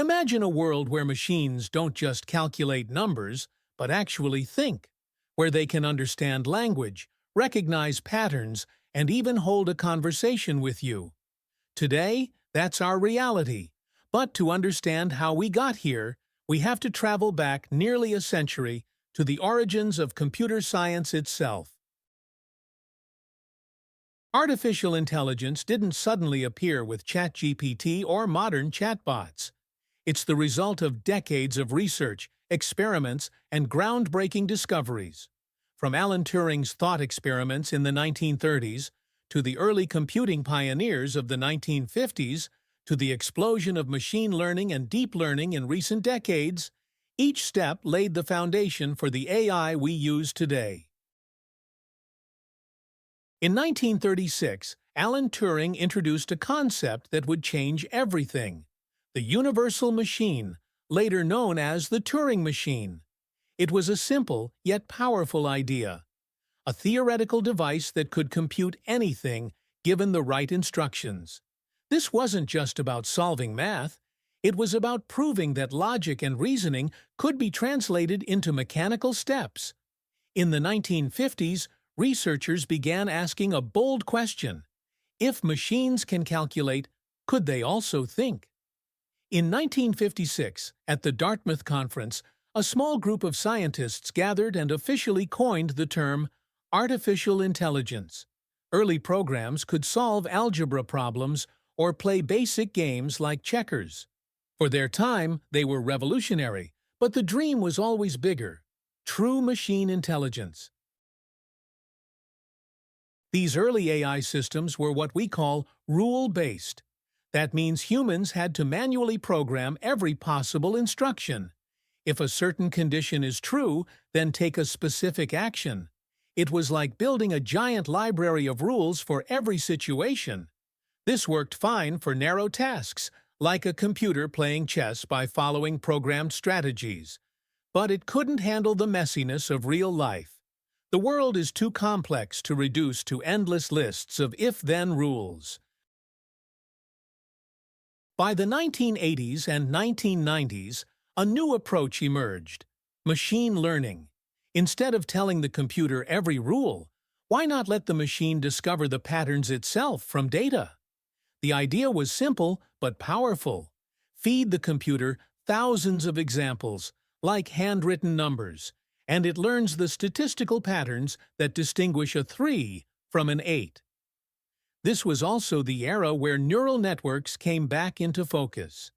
Imagine a world where machines don't just calculate numbers, but actually think, where they can understand language, recognize patterns, and even hold a conversation with you. Today, that's our reality. But to understand how we got here, we have to travel back nearly a century to the origins of computer science itself. Artificial intelligence didn't suddenly appear with ChatGPT or modern chatbots. It's the result of decades of research, experiments, and groundbreaking discoveries. From Alan Turing's thought experiments in the 1930s, to the early computing pioneers of the 1950s, to the explosion of machine learning and deep learning in recent decades, each step laid the foundation for the AI we use today. In 1936, Alan Turing introduced a concept that would change everything: the universal machine, later known as the Turing machine. It was a simple yet powerful idea, a theoretical device that could compute anything given the right instructions. This wasn't just about solving math. It was about proving that logic and reasoning could be translated into mechanical steps. In the 1950s, researchers began asking a bold question: if machines can calculate, could they also think? In 1956, at the Dartmouth Conference, a small group of scientists gathered and officially coined the term artificial intelligence. Early programs could solve algebra problems or play basic games like checkers. For their time, they were revolutionary, but the dream was always bigger: true machine intelligence. These early AI systems were what we call rule-based. That means humans had to manually program every possible instruction. If a certain condition is true, then take a specific action. It was like building a giant library of rules for every situation. This worked fine for narrow tasks, like a computer playing chess by following programmed strategies. But it couldn't handle the messiness of real life. The world is too complex to reduce to endless lists of if-then rules. By the 1980s and 1990s, a new approach emerged: machine learning. Instead of telling the computer every rule, why not let the machine discover the patterns itself from data? The idea was simple but powerful. Feed the computer thousands of examples, like handwritten numbers, and it learns the statistical patterns that distinguish a 3 from an 8. This was also the era where neural networks came back into focus.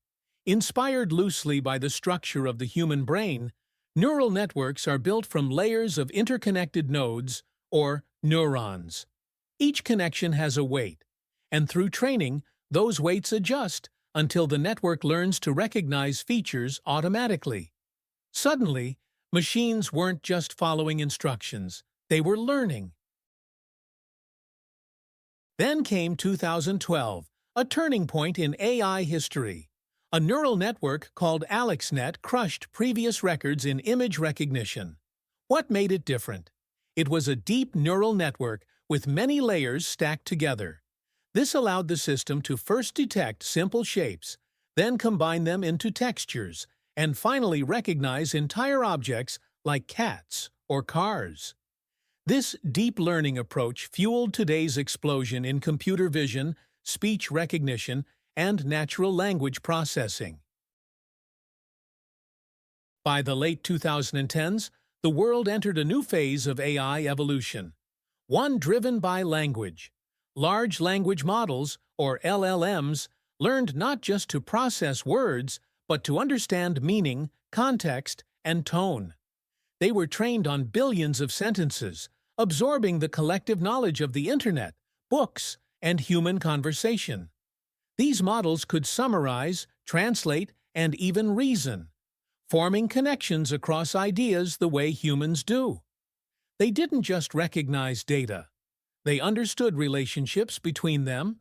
Inspired loosely by the structure of the human brain, neural networks are built from layers of interconnected nodes, or neurons. Each connection has a weight, and through training, those weights adjust until the network learns to recognize features automatically. Suddenly, machines weren't just following instructions, they were learning. Then came 2012, a turning point in AI history. A neural network called AlexNet crushed previous records in image recognition. What made it different? It was a deep neural network with many layers stacked together. This allowed the system to first detect simple shapes, then combine them into textures, and finally recognize entire objects like cats or cars. This deep learning approach fueled today's explosion in computer vision, speech recognition, and natural language processing. By the late 2010s, the world entered a new phase of AI evolution, one driven by language. Large language models, or LLMs, learned not just to process words, but to understand meaning, context, and tone. They were trained on billions of sentences, absorbing the collective knowledge of the internet, books, and human conversation. These models could summarize, translate, and even reason, forming connections across ideas the way humans do. They didn't just recognize data. They understood relationships between them.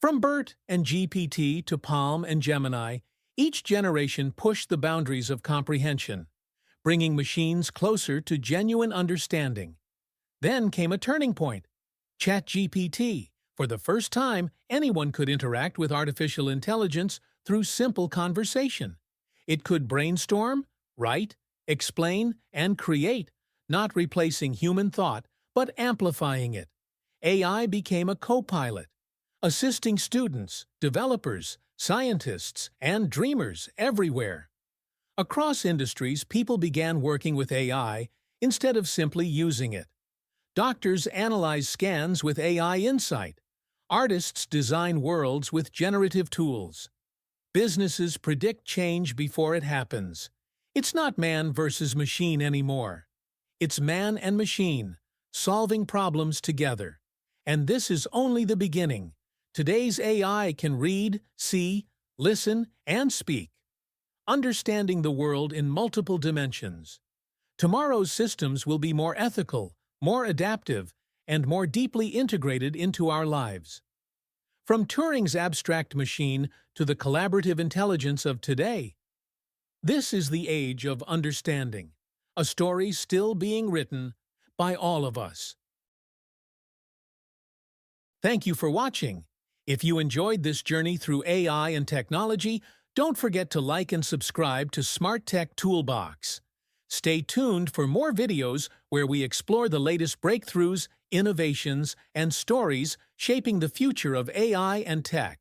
From BERT and GPT to Palm and Gemini, each generation pushed the boundaries of comprehension, bringing machines closer to genuine understanding. Then came a turning point: ChatGPT. For the first time, anyone could interact with artificial intelligence through simple conversation. It could brainstorm, write, explain, and create, not replacing human thought, but amplifying it. AI became a co-pilot, assisting students, developers, scientists, and dreamers everywhere. Across industries, people began working with AI instead of simply using it. Doctors analyze scans with AI insight. Artists design worlds with generative tools. Businesses predict change before it happens. It's not man versus machine anymore. It's man and machine, solving problems together. And this is only the beginning. Today's AI can read, see, listen, and speak, understanding the world in multiple dimensions. Tomorrow's systems will be more ethical, more adaptive, and more deeply integrated into our lives. From Turing's abstract machine to the collaborative intelligence of today, this is the age of understanding, a story still being written by all of us. Thank you for watching. If you enjoyed this journey through AI and technology, don't forget to like and subscribe to Smart Tech Toolbox. Stay tuned for more videos where we explore the latest breakthroughs, innovations, and stories shaping the future of AI and tech.